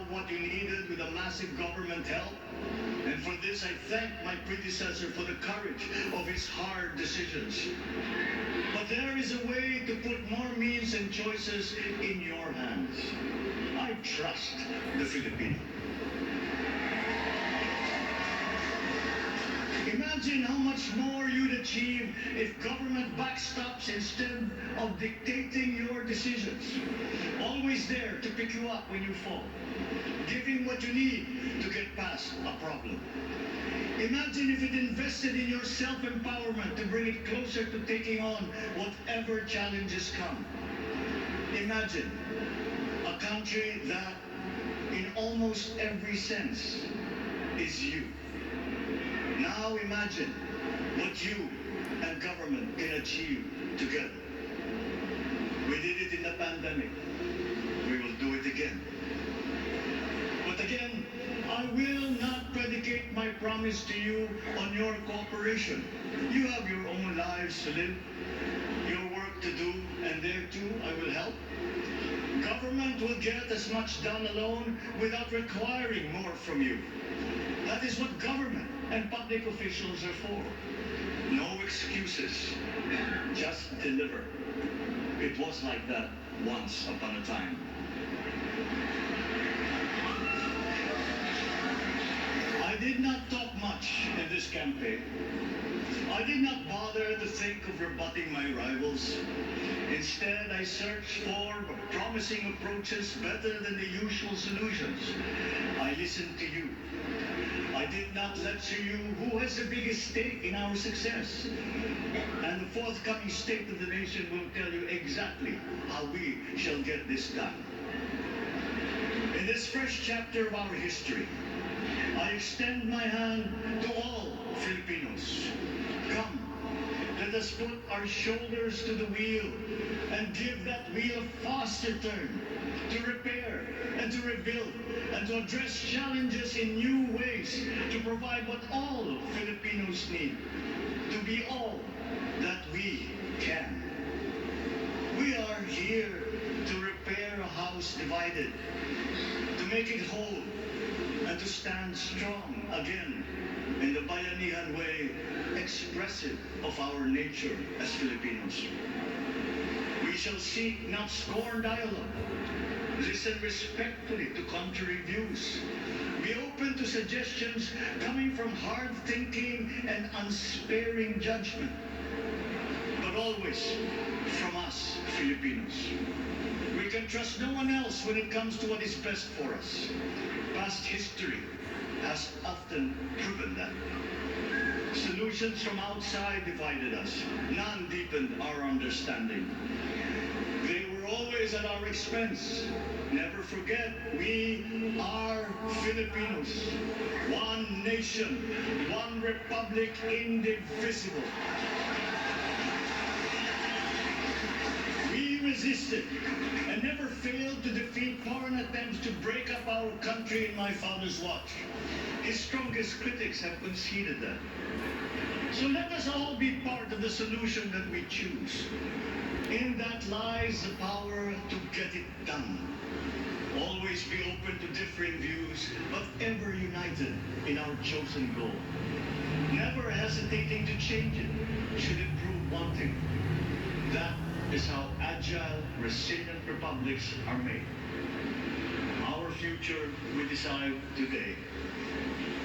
have what you needed with a massive government help. And for this, I thank my predecessor for the courage of his hard decisions. But there is a way to put more means and choices in your hands. I trust the Filipino. Imagine how much more you'd achieve if government backstops instead of dictating your decisions. Always there to pick you up when you fall, giving what you need to get past a problem. Imagine if it invested in your self-empowerment to bring it closer to taking on whatever challenges come. Imagine a country that, in almost every sense, is you. Now imagine what you and government can achieve together. We did it in the pandemic. We will do it again. But again, I will not predicate my promise to you on your cooperation. You have your own lives to live, your work to do, and there too I will help. Government will get as much done alone without requiring more from you. That is what government and public officials are for. No excuses, just deliver. It was like that once upon a time. I did not talk much in this campaign. I did not bother to think of rebutting my rivals. Instead, I searched for promising approaches better than the usual solutions. I listened to you. I did not lecture you who has the biggest stake in our success. And the forthcoming State of the Nation will tell you exactly how we shall get this done. In this fresh chapter of our history, I extend my hand to all Filipinos. Come, let us put our shoulders to the wheel and give that wheel a faster turn to repair and to rebuild and to address challenges in new ways, to provide what all Filipinos need, to be all that we can. We are here to repair a house divided, to make it whole, and to stand strong again in the Bayanihan way, expressive of our nature as Filipinos. We shall seek, not scorn dialogue. Listen respectfully to contrary views. Be open to suggestions coming from hard thinking and unsparing judgment. But always from us, Filipinos. We can trust no one else when it comes to what is best for us. Past history has often proven that. Solutions from outside divided us. None deepened our understanding. They were always at our expense. Never forget, we are Filipinos. One nation, one republic, indivisible. We resisted and never failed to defeat foreign attempts to break up our country in my father's watch. His strongest critics have conceded that. So let us all be part of the solution that we choose. In that lies the power to get it done. Always be open to differing views, but ever united in our chosen goal. Never hesitating to change it, should it prove wanting. That is how agile, resilient republics are made. Our future we decide today.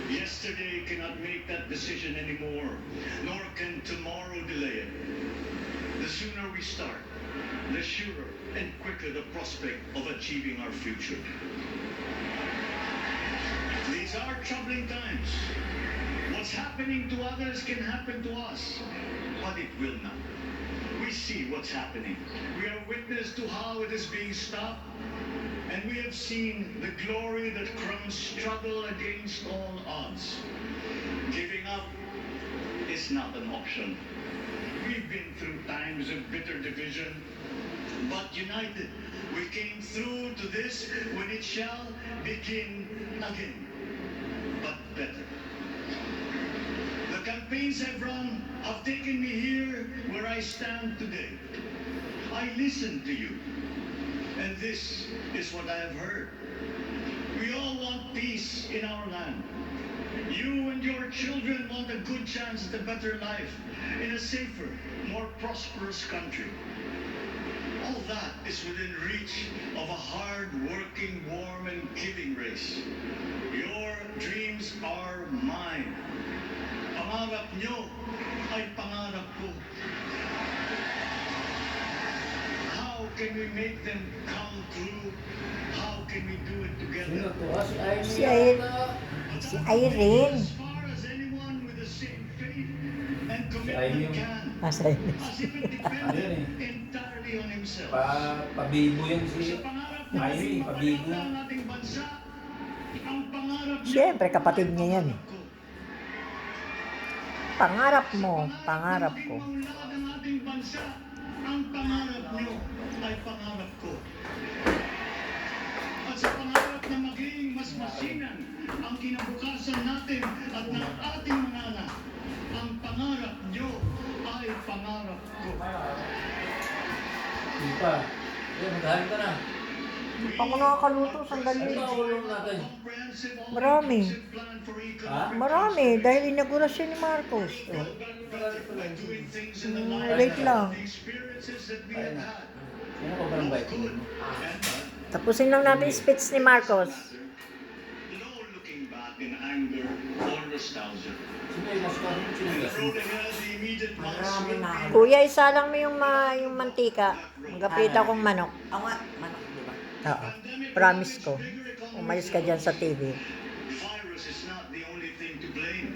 Yesterday cannot make that decision anymore, nor can tomorrow delay it. The sooner we start, the surer and quicker the prospect of achieving our future. These are troubling times. What's happening to others can happen to us, but it will not. We see what's happening. We are witness to how it is being stopped, and we have seen the glory that crowns struggle against all odds. Giving up is not an option. We've been through times of bitter division, but united, we came through to this when it shall begin again, but better. The campaigns I've run have taken me here where I stand today. I listened to you, and this is what I have heard. We peace in our land. You and your children want a good chance at a better life in a safer, more prosperous country. All that is within reach of a hard-working, warm, and giving race. Your dreams are mine. Pangarap nyo ay pangarap ko. How can we make them come true? How can we do it together? Si Irene. As far as anyone with the same faith and commitment can. Asa yun? As if it depended entirely on himself. Pabibo yan si Sa pangarap na Irene, pabibo. ang ating bansa, ang pangarap niyo Siyempre, kapatid niya yan. ay pangarap ko. Pangarap mo, pangarap ko. Maunlad ang ating bansa, ang pangarap niyo ay pangarap ko. At sa pangarap na maging mas masinan ang kinabukasan natin at ng ating mga anak, ang pangarap niyo ay pangarap ko. Hindi pa. Maghahan ka na. Hindi pa ako nakakaluto, sandali. Ano ba ulong natin? Marami. Ha? Marami, dahil inaugurasyon ni Marcos. Oh. Late lang. Ayun na. Ano ka parang bike mo? Tapusin lang natin yung speech ni Marcos. No looking back in anger or nostalgia. Sino yung mas parang The sinigas mo? road ahead, the immediate months will be Kuya, isa lang mo yung mantika. Magkapit akong manok. Ako nga, manok, di ba? Oo. Promise ko. Umalis ka dyan sa TV. virus is not the only thing to blame.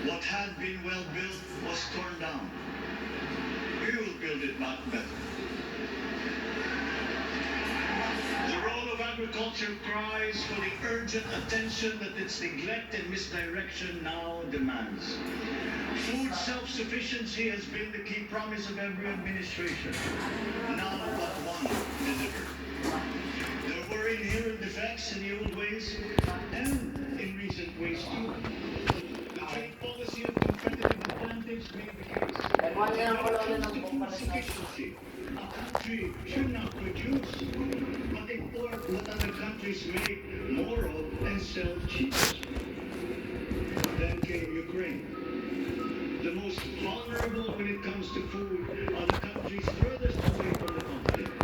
What had been well built was torn down. We will build it back better. The role of agriculture cries for the urgent attention that its neglect and misdirection now demands. Food self-sufficiency has been the key promise of every administration. Now but one delivered. There were inherent defects in the old ways and in recent ways too. The trade policy of competitive advantage made the case. Nagwan nga ang kolonel ng Food bumpalas na. sufficiency. A country should not produce, but import what other countries make more of and sell cheaper. Then came Ukraine. The most vulnerable when it comes to food are the countries furthest away from the conflict.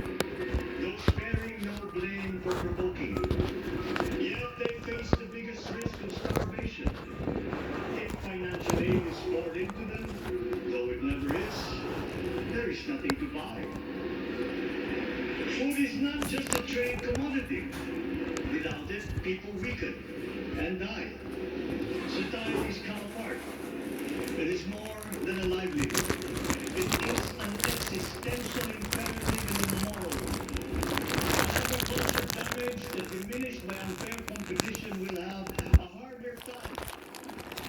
Those bearing no blame for provoking it. Yet they face the biggest risk of starvation. If financial aid is poured into them, though it never is, there is nothing to buy. Food is not just a trade commodity. Without it, people weaken and die. Societies come apart. It is more than a livelihood. It is an existential imperative and a moral one. Agriculture damage that diminished by unfair competition will have a harder time.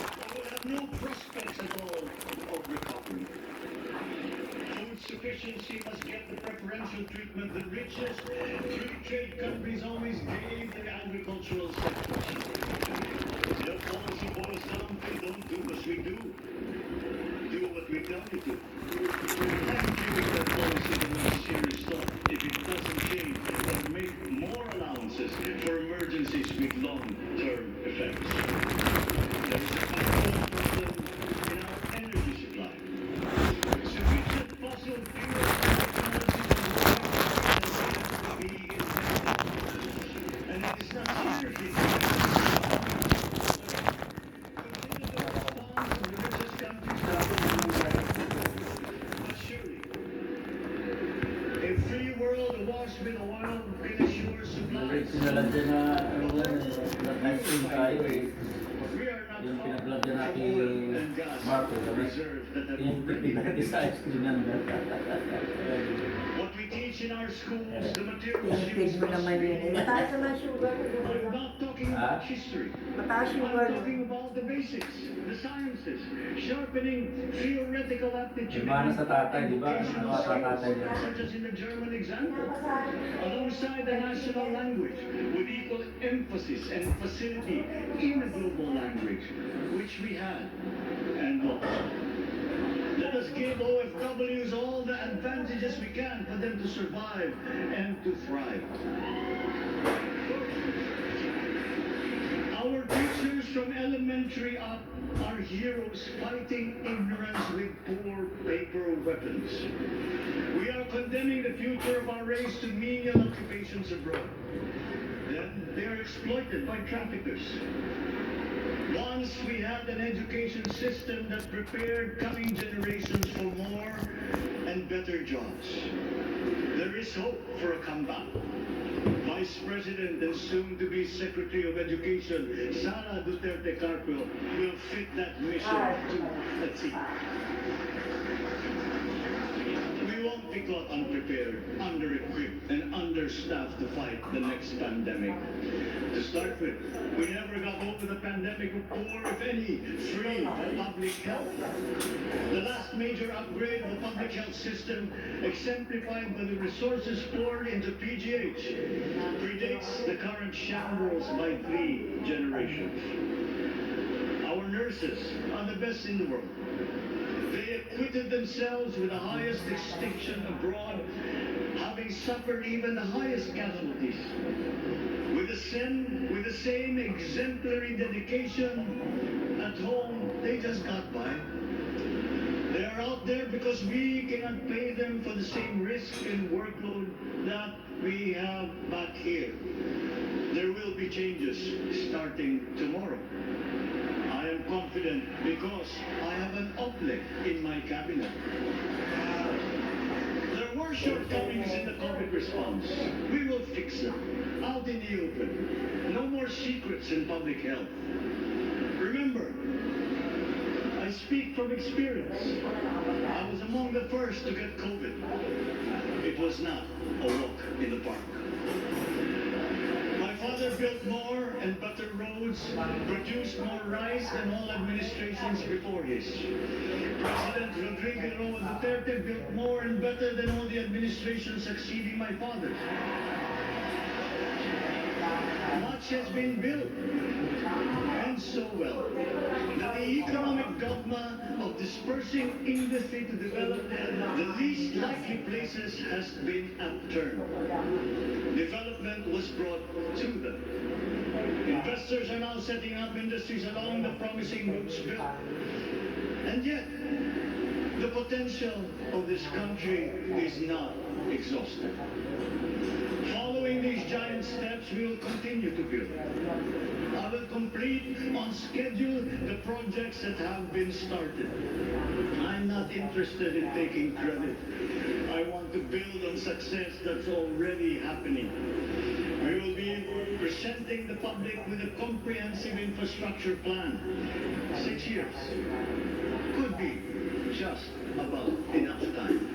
It will have no prospects at all of recovery. Food sufficiency must get the preferential treatment the richest free trade countries always gave the agricultural sector. Their policy boils down to don't do as we do. Do what we tell you to. I'm giving that policy the most serious thought if it doesn't change and make more allowances for emergencies with long-term effects. There is a fundamental problem in our energy supply. Sufficient fossil fuel technologies be invented. And it is not seriously a free world awash with oil can assure supplies. Sinalan din na, ano nga, ice cream tayo eh. We are not Yung far pinag-vlog din from natin oil and gas Marco, sabi, reserves that have yung already been pinag sa ice cream yan. What we teach in our schools, the materials Pinipid used mo naman yun. must be- Mataas naman sugar. I'm not talking about history. Mataas I'm sugar. talking about the basics, the sciences, sharpening theoretical aptitude. Di ba, nasa tatay, di ba? Vocational Ano sa tatay skills, niya? such as in the German example. Alongside the national language, with equal emphasis and facility in a global language, which we had and lost. Let us give OFWs all the advantages we can for them to survive and to thrive. From elementary up, our heroes fighting ignorance with poor paper weapons. We are condemning the future of our race to menial occupations abroad. Then they are exploited by traffickers. Once we had an education system that prepared coming generations for more and better jobs. There is hope for a comeback. Vice President and soon-to-be Secretary of Education, Sara Duterte Carpio, will fit that mission to a T. We won't be caught unprepared, under-equipped, and understaffed to fight the next pandemic. To start with, we never got over the pandemic or, if any, free public health. The last major upgrade of the public health system, exemplified by the resources poured into PGH, predates the current shambles by 3 generations. Our nurses are the best in the world. They acquitted themselves with the highest distinction abroad, having suffered even the highest casualties. With the same exemplary dedication at home, they just got by. They are out there because we cannot pay them for the same risk and workload that we have back here. There will be changes starting tomorrow. I am confident because I have an uplift in my cabinet. There were shortcomings in the COVID response. We will fix them. Out in the open. No more secrets in public health. Remember, I speak from experience. I was among the first to get COVID. It was not a walk in the park. My father built more and better roads, produced more rice than all administrations before his. President Rodrigo Duterte built more and better than all the administrations succeeding my father. Much has been built, and so well, that the economic dogma of dispersing industry to develop the least likely places has been upturned. Development was brought to them. Investors are now setting up industries along the promising routes built. And yet, the potential of this country is not exhausted. Following these giant steps, we will continue to build. I will complete on schedule the projects that have been started. I'm not interested in taking credit. I want to build on success that's already happening. We will be presenting the public with a comprehensive infrastructure plan. 6 years could be just about enough time.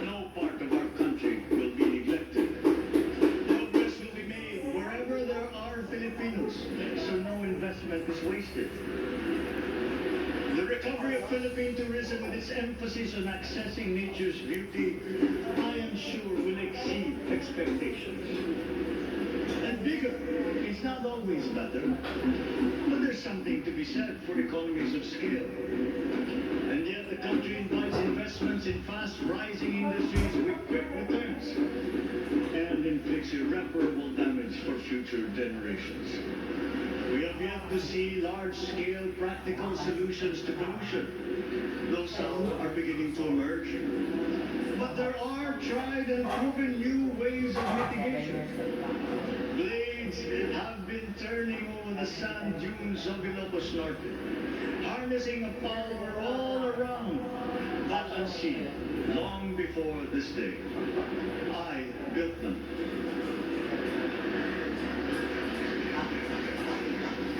No part of our country will be neglected. Progress will be made wherever there are Filipinos, so no investment is wasted. The recovery of Philippine tourism with its emphasis on accessing nature's beauty, I am sure will exceed expectations. And bigger is not always better, but there's something to be said for economies of scale. And yet the country invites investments in fast-rising industries with quick returns and inflicts irreparable damage for future generations. We have yet to see large-scale practical solutions to pollution, though some are beginning to emerge. But there are tried and proven new ways of mitigation. Blades have been turning over the sand dunes of Ilocos Norte, harnessing a power all around that unseen long before this day. I built them.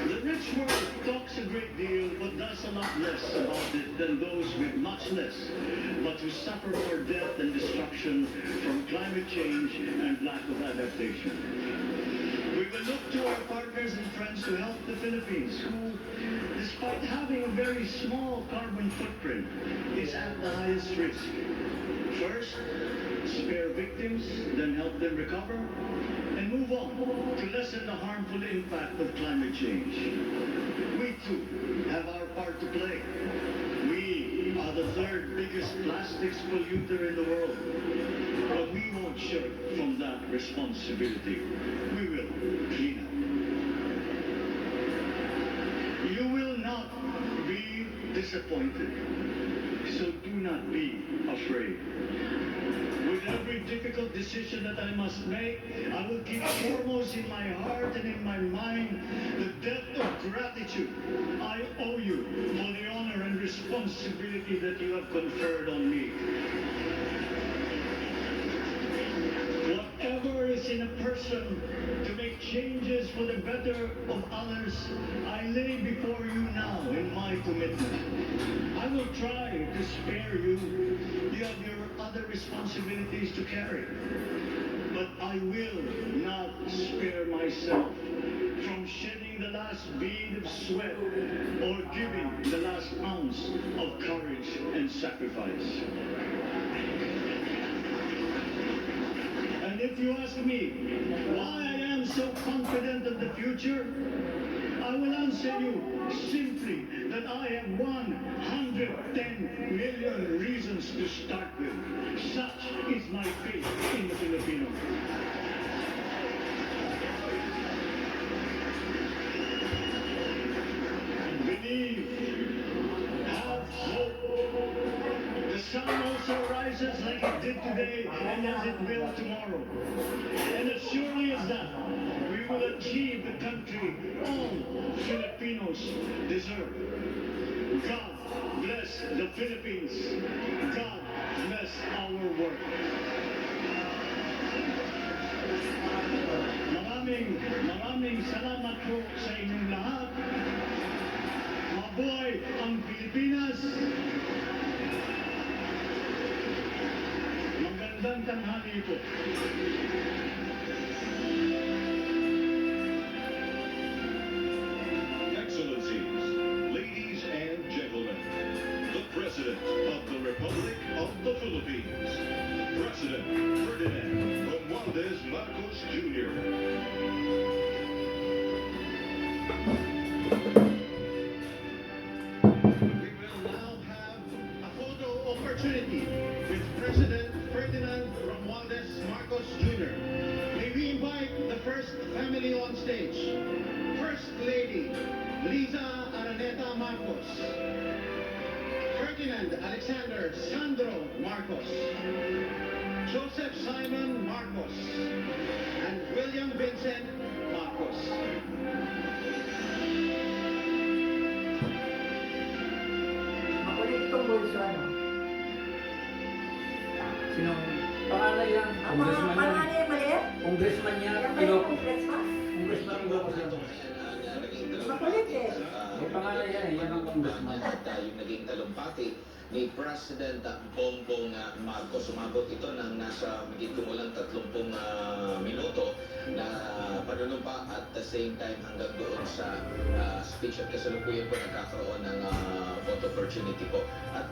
The rich world talks a great deal, but does a lot less about it than those with much less, but who suffer for death and destruction from climate change and lack of adaptation. We will look to our partners and friends to help the Philippines, who, despite having a very small carbon footprint, is at the highest risk. First, spare victims, then help them recover, and move on to lessen the harmful impact of climate change. We too have our part to play. We are the third biggest plastics polluter in the world, but we won't shirk from that responsibility. We will clean up. disappointed. So do not be afraid. With every difficult decision that I must make, I will keep foremost in my heart and in my mind the debt of gratitude I owe you for the honor and responsibility that you have conferred on me. Whatever is in a person to make changes for the better of others, I lay before you now in my commitment. I will try to spare you. You have your other responsibilities to carry. But I will not spare myself from shedding the last bead of sweat or giving the last ounce of courage and sacrifice. And if you ask me why I am so confident of the future, I will answer you simply that I have 110 million reasons to start with. Such is my faith in the Filipino. Believe, have hope. The sun also rises like it did today and as it will tomorrow. And as surely as that, we will achieve the country all Filipinos deserve. God bless the Philippines. God bless our work. Maraming salamat po sa inyong lahat. Mabuhay ang Pilipinas. Magandang tanghali po. Excellencies, ladies and gentlemen, the President of the Republic of the Philippines, President Ferdinand Bongbong Marcos Jr. We will now have a photo opportunity with President Ferdinand Romualdez Marcos Jr. May we invite the first family on stage. First Lady Liza Araneta Marcos, Ferdinand Alexander Sandro Marcos, Joseph Simon Marcos, and William Vincent Marcos. Makulit itong bulso, ano? Sino? Pangalan yan. Congressman yan. Pangalan yan, maliit? Congressman niya, Yan ba yung Ilocos. congressman? Congressman Ilocos yan. Makulit eh. May pangalan yan eh, yan ang congressman. At yung naging talumpati ni President Bongbong Marcos. Sumabot ito ng nasa magiging kumulang 30 minuto na panunumpa at the same time hanggang doon sa speech at kasalukuyan po nagkakaroon ng photo opportunity po. At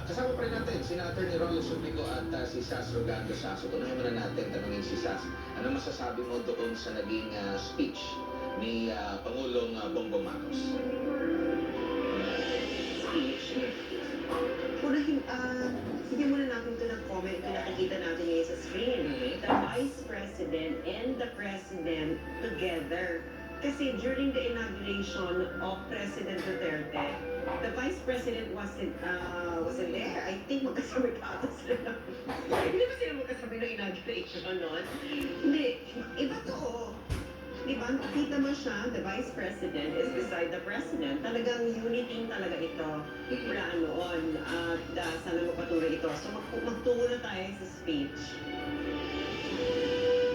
kasama pa rin natin si Attorney Rollo Suplico at si Sas Rogando Sasso. Tunahin muna natin tanungin si Sas. Ano masasabi mo doon sa naging speech ni Pangulong Bongbong Marcos? Unahin, hindi muna natin ito ng comment kung nakikita natin ngayon sa screen. The Vice President and the President together. Kasi during the inauguration of President Duterte, the Vice President wasn't there. I think magkasabay ka ata sila. Hindi ba sila magkasabay ng inauguration noon? Hindi. Iba to. Di ba? Kita mo siya, the Vice President is beside the President. Talagang unity talaga ito mula noon. At sana magpatuloy ito. So magtungo na tayo sa speech.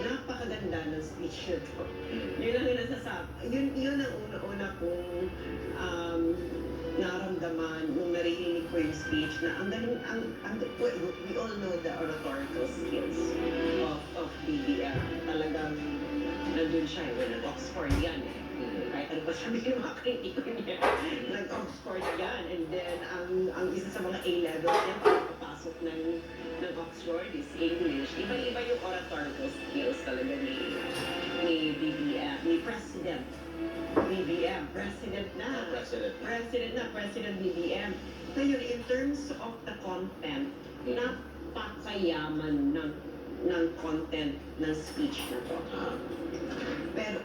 Napakaganda ng speech nito. Yun lang yung nasasabi. Yun ang una-una kong naramdaman nung naririnig ko yung speech na ang galing, we all know the oratorical skills of BBM. Talagang nandun siya, nag-Oxford yan eh. Kahit ano pa sabihin ng mga kaibigan niya, nag-Oxford yan. And then, ang isa sa mga A-levels niya, pagpapasok ng Oxford is English. Iba-iba yung oratorical skills talaga ni BBM, ni President. BBM, President na. President BBM. Ngayon, in terms of the content, napakayaman ng content ng speech na to. Pero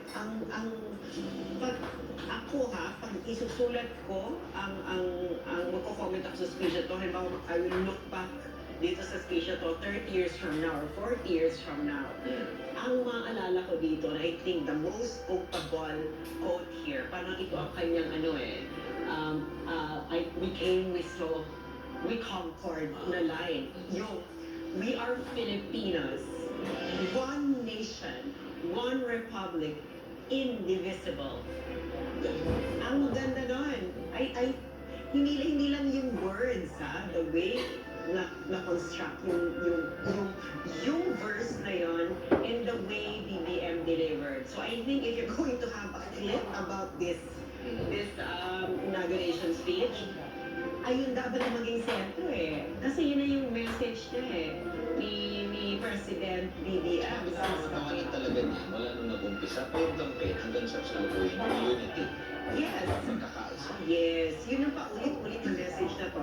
Ako ha, pag isusulat ko, ang magko-comment ako sa speech na to, halimbawa, I will look back dito sa speech na to 30 years from now or 40 years from now. Ang maaalala ko dito, na I think the most quotable quote here, parang ito ang kanyang we conquered na line. Yung, we are Filipinos, one nation, one republic, indivisible. Ang ganda nun. Hindi lang yung words, ha? The way na-construct yung verse na yon and the way BBM delivered. So I think if you're going to have a clip about this inauguration speech, ayun dapat ang maging sentro eh. Kasi yun na yung message niya ni President BBM. Ang tawanan talaga niya, mula nung nag-umpisa pa yung campaign hanggang sa salukuyan, unity. Yes. Pagkakaisa. Yes. Yun ang paulit-ulit na message na to.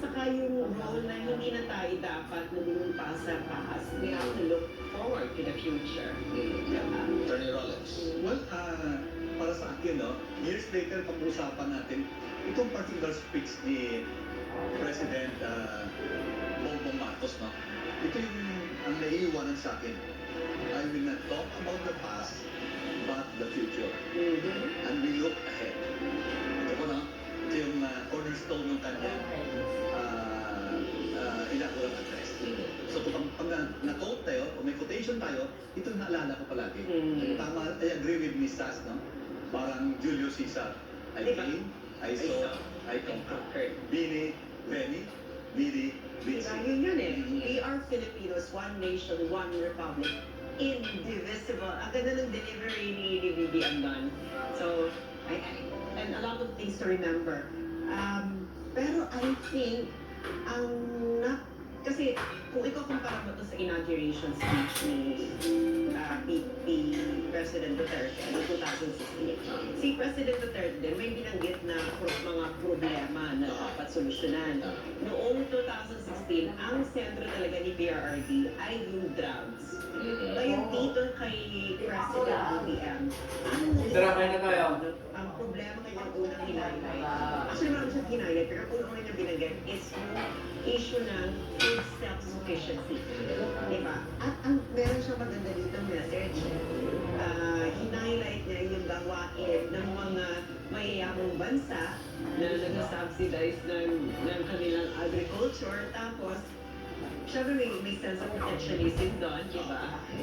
Saka yung role na hindi na tayo dapat lumulumpa sa past. We have to look forward to the future. Attorney Rollins. Well, para sa akin, years later, pag-usapan natin itong particular speech ni President Bongbong Marcos, ito yung ang naiiwanan sa akin. I will not talk about the past, but the future. And we look ahead. Ito po, ito yung cornerstone ng kanyang inaugural address. So kung pag na-quote tayo, o may quotation tayo, ito naalala ko palagi. Tama, I agree with Ms. Sass, parang Julius Caesar. I came, I saw, I conquered. Bini, Veni, Vidi, Vici. Yun eh. We are Filipinos, one nation, one republic, indivisible. Ang ganda ng delivery ni BBM doon. So, and a lot of things to remember. Pero I think, kasi kung ikaw kumpara mo to sa inauguration speech ni President Duterte noong 2016, si President Duterte din may binanggit na mga problema na dapat solusyonan. Noong 2016, ang sentro talaga ni PRRD ay yung drugs. Ngayon dito kay President BBM, ang problema kanyang unang hinayay. Actually, marami siyang hinayay, pero ang unang niya binanggit is yung issue ng food self-sufficiency. Diba? At meron siyang maganda dito message. Hinighlight niya yung gawain ng mga mayayamang bansa na nag-subsidize ng kanilang agriculture. Tapos, syempre may sense of protectionism doon, diba?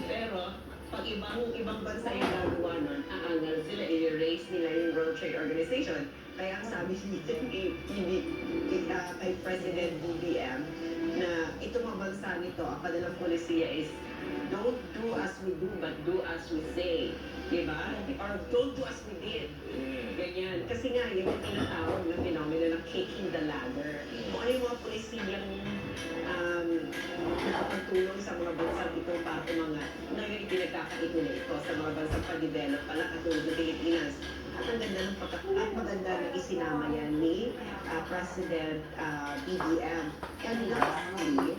Pero, pag ibang bansa yung gagawa nun, aangal sila, i-erase nila yung World Trade Organization. Kaya ang sabi kay President BBM na itong mga bansa nito, ang kanilang polisiya is don't do as we do, but do as we say. Diba? Or don't do as we did. Ganyan. Kasi nga, yung tinatawag na phenomena ng kicking the ladder. Kung ano yung mga polisiyang nakapagtulong sa mga bansang itong patumangat, ngayon ipinagkakaituloy ito sa mga bansang pa-develop pala katulad ng Pilipinas. At ang ganda ng maganda na isinama yan ni President BBM. And lastly,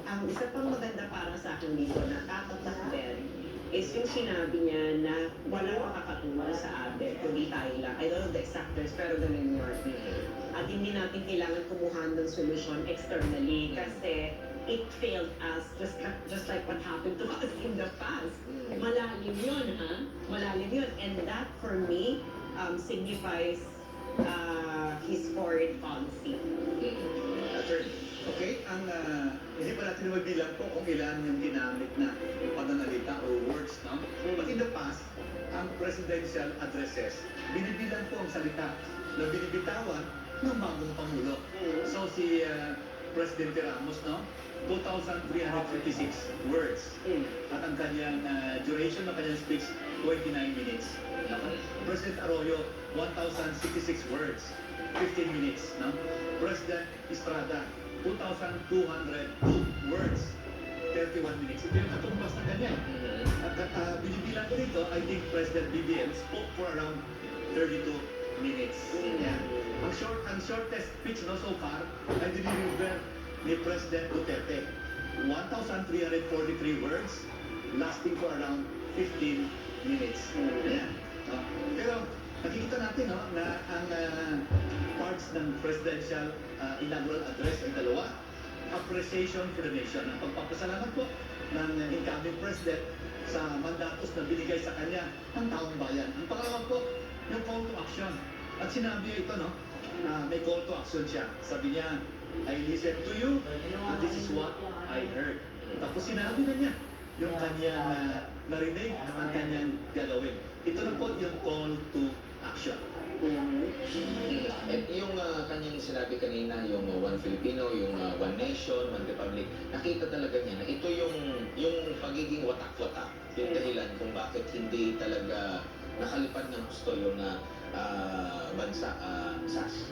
ang isa pang maganda para sa akin dito na tatatak din is yung sinabi niya na walang makakatulong sa atin, kundi tayo lang. I don't know the exact terms, pero ganun yun. At hindi natin kailangan kumuhan ng solusyon externally kasi it failed us just like what happened to us in the past. Malalim yun, ha? Malalim yun. And that, for me, signifies his foreign policy. Okay, hindi pa natin mabilang po kung ilan yung ginamit na pananalita o words, But in the past, ang presidential addresses, binibilang po ang salita na binibitawan ng bagong Pangulo. So si Presidente Ramos, 2,356 words. At ang kanyang duration ng kanyang speech, 29 minutes. President Arroyo, 1,066 words, 15 minutes. President Estrada, 2,202 words, 31 minutes. Ito yung katumbas na ganyan. At binibilang ko dito, I think President BBM spoke for around 32 minutes. Yeah. Ang shortest speech so far ay diniliver ni President Duterte. 1,343 words, lasting for around 15 minutes. Ayan. Pero nakikita natin no, na ang parts ng presidential inaugural address ay dalawa. Appreciation for the nation. Ang pagpapasalamat po ng incoming president sa mandatos na binigay sa kanya ng taong bayan. Ang pangalawa po, yung call to action. At sinabi niya ito, no? May call to action siya. Sabi niya, I listen to you, and this is what I heard. Tapos sinabi na niya yung kanyang narinig at ang kanyang gagawin. Ito na po yung call to action. At yung kanyang sinabi kanina, yung One Filipino, yung One Nation, One Republic, nakita talaga niya na ito yung pagiging watak-watak, yung dahilan kung bakit hindi talaga nakalipad ng gusto yung bansa SAS.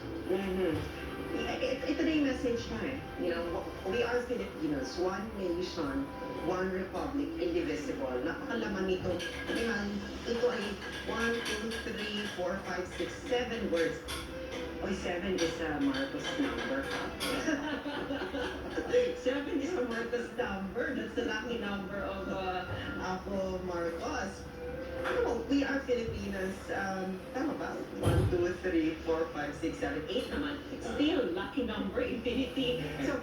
Ito na yung message na eh. You know, we are Filipinos, one nation, one republic, indivisible. Napakalaman nito. Ito ay 1, 2, 3, 4, 5, 6, 7 words. Oy, 7 is a Marcos number. 7 is a Marcos number. That's the lucky number of Apo Marcos. Ano mo, we are Filipinos, tama ba? 1, 2, 3, 4, 5, 6, 7, 8 naman. Still, lucky number, infinity. So,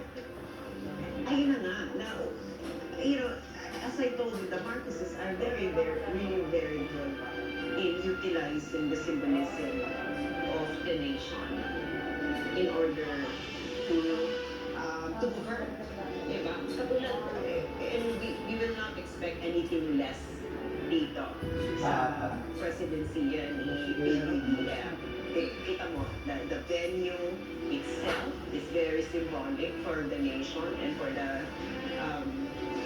ayun na nga. Now, you know, as I told you, the Marcoses are very, really very good in utilizing the symbolism of the nation in order to govern. Diba? Katulad, and we will not expect anything less dito sa presidency ni PBBM. Kita mo, the venue itself is very symbolic for the nation and for the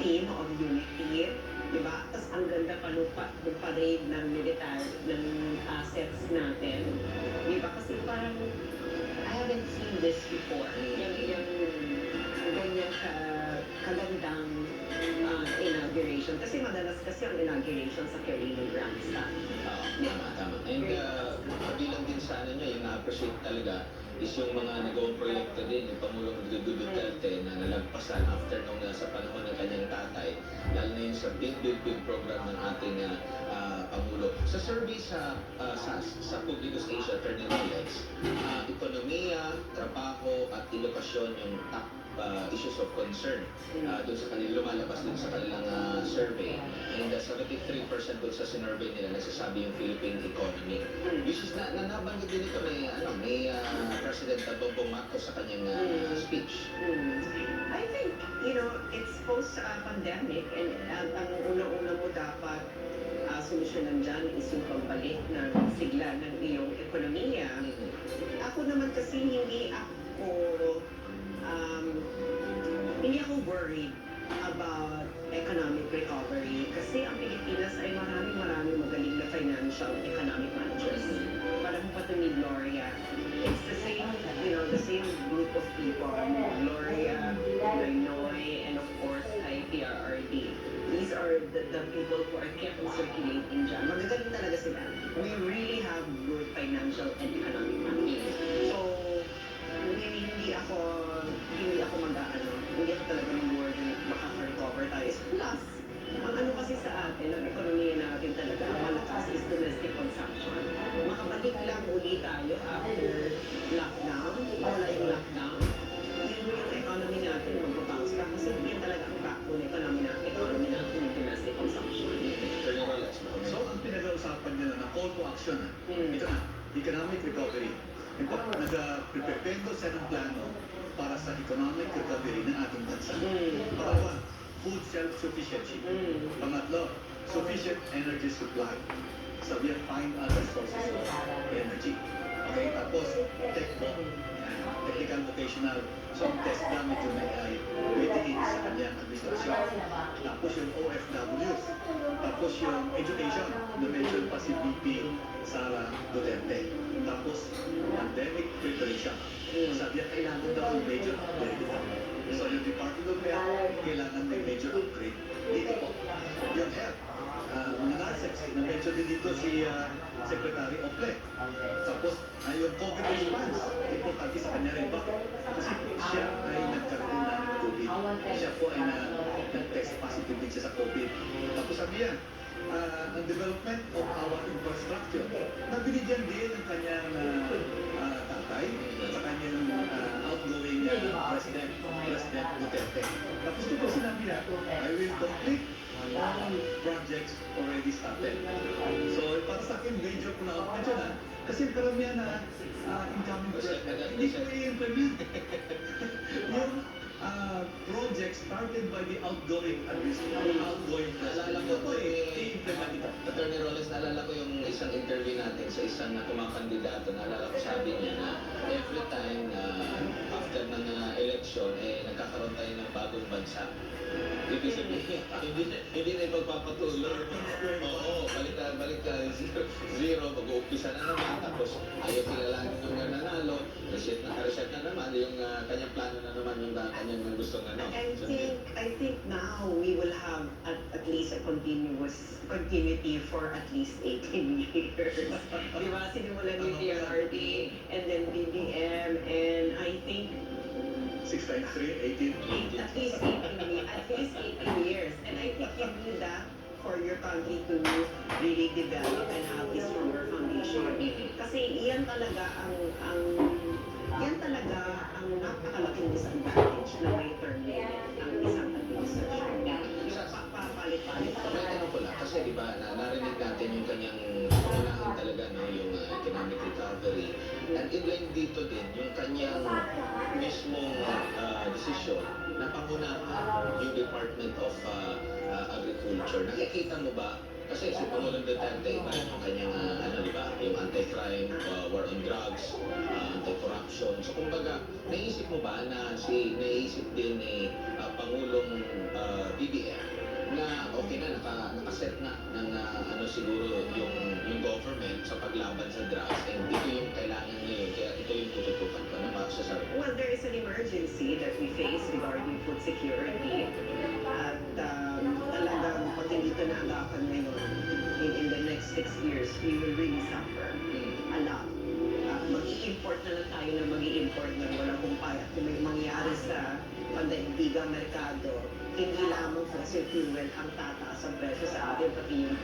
theme of unity. Diba? Tapos ang ganda pa nung parade ng militar, ng assets natin. Diba? Kasi parang, I haven't seen this before. Yung ganyang kagandang inauguration. Kasi madalas kasi ang inauguration sa Carino Grandstand. Tama. And bilang din sa ano niya, yung na-appreciate talaga is yung mga nagawang proyekto din, yung Pangulong Duterte na nalagpasan after nung sa panahon ng kanyang tatay, lalo na yung sa big program ng ating Pangulo. Sa survey sa Publicus Asia Attorney Rolex, ekonomiya, trabaho at edukasyon yung top issues of concern doon sa kanilang lumalabas doon sa kanilang survey. And 73% doon sa sinurvey nila nagsasabi yung Philippine economy. Which is nabanggit din ito may President Bongbong Marcos sa kanyang speech. I think, you know, it's post-pandemic and ang una-una mo dapat solusyonan dyan is yung pagbalik ng sigla ng iyong ekonomiya. Ako naman kasi hindi ako worried about economic recovery kasi ang Pilipinas ay maraming magaling na financial economic managers. Parang patungin Gloria. It's the same, you know, the same group of people. Gloria, Noynoy, and of course, IPRRD. These are the people who are kept circulating dyan. Magagaling talaga sila. We really have good financial and economic managers. So, hindi ako hindi ako talaga mag-worry na makaka-recover tayo. Plus, ang ano kasi sa atin, ang ekonomiya natin talaga, ang malakas is domestic consumption. Makabalik lang uli tayo after lockdown, wala yung lockdown. Yung economy natin, mag-bounce back kasi yun talaga ang backbone economy natin yung domestic consumption. So, ang pinag-uusapan nila na call to action, ito na, economic recovery. In fact, nag-prependo siya ng plano para sa economic recovery ng ating bansa. Pangalawa, food self-sufficiency. Pangatlo, sufficient energy supply. So we have find other sources of energy. Okay, tapos, technical vocational, so test gamit yung may waiting sa kanyang administrasyon. Tapos yung OFWs. Tapos yung education, na-mention pa si VP Sara Duterte. Tapos, pandemic preparation. Sabi niya, kailangan daw yung major upgrade ito. So, yung Department of Health, kailangan may major upgrade. Dito po, yung health, mga nurses, na-mention din dito si Secretary Ople. Tapos, yung COVID response, importante sa kanya rin ba? Kasi siya ay nagkaroon ng COVID. Siya po ay nag-test positive din siya sa COVID. Tapos development of our infrastructure na binigyan din ng kanyang tatay at sa kanyang outgoing President Duterte. Tapos ito po sinabi na, I will complete all projects already started. So, para sa akin, major po na mention na, kasi karamihan na incoming president, hindi ko i-implement. Yung project started by the outgoing president. Naalala ko po i-implement ito. Attorney Roles, naalala ko yung isang interview natin sa isang kumakandidato. Naalala ko sabi niya na every time after ng election, nagkakaroon tayo ng bagong bansa. Ibig sabihin, hindi na ipagpapatuloy. Oo, balik ka, zero, mag-uumpisa na naman, tapos ayaw kilalanin yung nanalo, reset na naman, yung kanyang plano na naman, yung kanyang gustong ano. I think now we will have at least a continuity for at least 18 years. Di ba? Sinimulan yung DRD and then BBM, and I think 6 times 3, 18. at least 18 years. And I think you do that for your country to really develop and have a stronger foundation. Kasi yan talaga ang napakalaking disadvantage na may terminate ang isang administration. Yung papalit-palit. May tanong ko lang, kasi di ba, narinig natin yung kanyang unahan talaga, no, yung economic recovery. And in line dito din, yung kanyang mismong desisyon na pangunahan yung Department of Agriculture. Nakikita mo ba? Kasi si Pangulong Duterte, iba yung kanyang, di ba, yung anti-crime, war on drugs, anti-corruption. So, kumbaga, naisip mo ba na naisip din ni Pangulong BBM na okay na, nakaset na ng siguro yung government sa paglaban sa drugs, and ito yung kailangan ngayon, kaya ito yung tututukan pa na masasabi. Well, there is an emergency that we face regarding food security. At talagang pag hindi ito naagapan ngayon, in the next 6 years, we will really suffer a lot. Mag-i-import na lang tayo na mag-i-import na walang humpay at kung may mangyari sa pandaigdigang merkado, hindi lamang fossil fuel ang tataas ang presyo sa atin, pati yung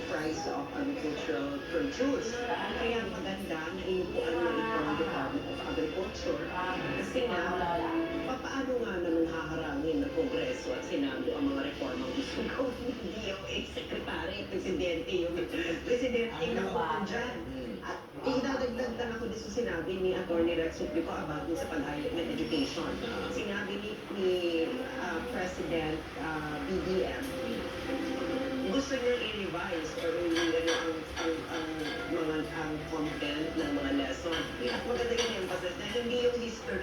price of agricultural produce. Kaya maganda na inupuan na ito ang Department of Agriculture kasi nga, paano nga naman haharangin ng Kongreso at Senado ang mga reformang gusto gawin ng DOA Secretary, Presidente yung nakuha dyan. At idadagdag lang ako dito sinabi ni Atty. Rex Suplico about sa pag-highlight ng education. Sinabi ni President BBM, gusto niya i-revise or ang content ng mga lesson. At maganda yung emphasis na hindi yung history